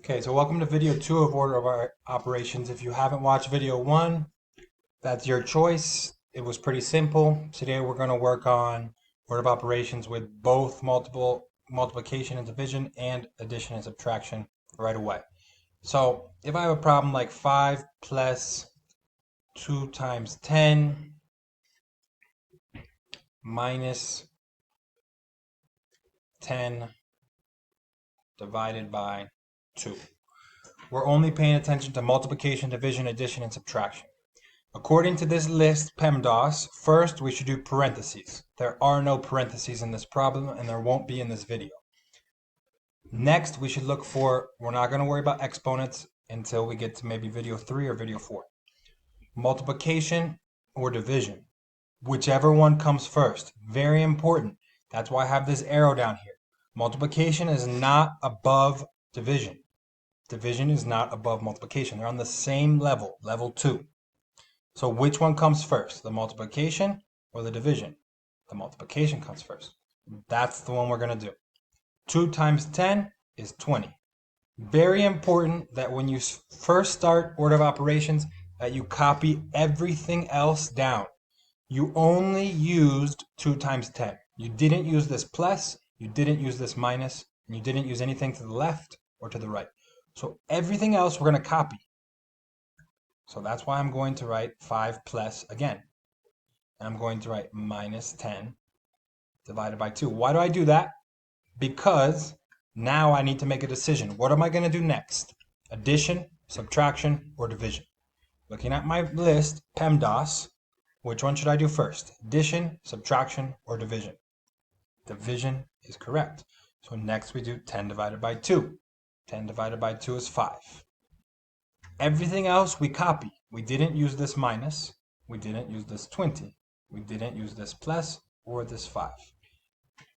Okay, so welcome to video 2 of order of our operations. If you haven't watched video 1, that's your choice. It was pretty simple. Today we're going to work on order of operations with both multiplication and division and addition and subtraction right away. So if I have a problem like 5 plus 2 times 10 minus 10 divided by 2. We're only paying attention to multiplication, division, addition, and subtraction. According to this list, PEMDAS, first we should do parentheses. There are no parentheses in this problem, and there won't be in this video. Next, we should look for, we're not going to worry about exponents until we get to maybe video 3 or video 4. Multiplication or division, whichever one comes first. Very important. That's why I have this arrow down here. Multiplication is not above division. Division is not above multiplication. They're on the same level, level 2. So which one comes first, the multiplication or the division? The multiplication comes first. That's the one we're going to do. 2 times 10 is 20. Very important that when you first start order of operations that you copy everything else down. You only used 2 times 10. You didn't use this plus, you didn't use this minus, and you didn't use anything to the left or to the right. So everything else we're going to copy. So that's why I'm going to write 5 plus again. And I'm going to write minus 10 divided by 2. Why do I do that? Because now I need to make a decision. What am I going to do next? Addition, subtraction, or division? Looking at my list, PEMDAS, which one should I do first? Addition, subtraction, or division? Division is correct. So next we do 10 divided by 2. 10 divided by 2 is 5. Everything else we copy. We didn't use this minus. We didn't use this 20. We didn't use this plus or this 5.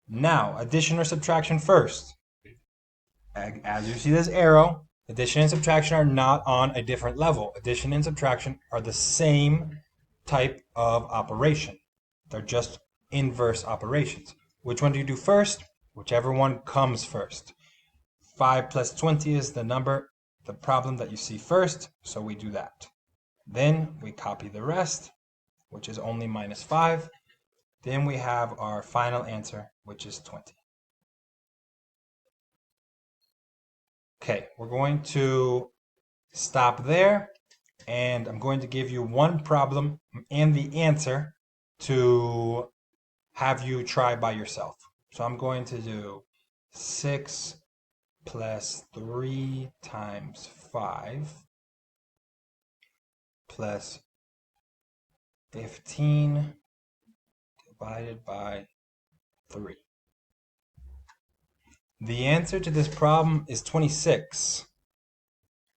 Now, addition or subtraction first. As you see this arrow, addition and subtraction are not on a different level. Addition and subtraction are the same type of operation. They're just inverse operations. Which one do you do first? Whichever one comes first. 5 plus 20 is the problem that you see first, so we do that. Then we copy the rest, which is only minus 5. Then we have our final answer, which is 20. Okay, we're going to stop there, and I'm going to give you one problem and the answer to have you try by yourself. So I'm going to do 6 plus 3 times 5 plus 15 divided by 3. The answer to this problem is 26.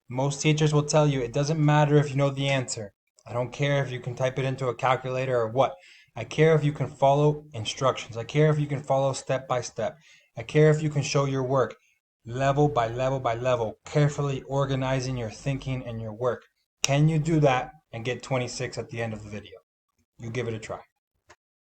Most teachers will tell you it doesn't matter if you know the answer. I don't care if you can type it into a calculator or what. I care if you can follow instructions. I care if you can follow step by step. I care if you can show your work level by level by level, carefully organizing your thinking and your work. Can you do that and get 26 at the end of the video? You give it a try.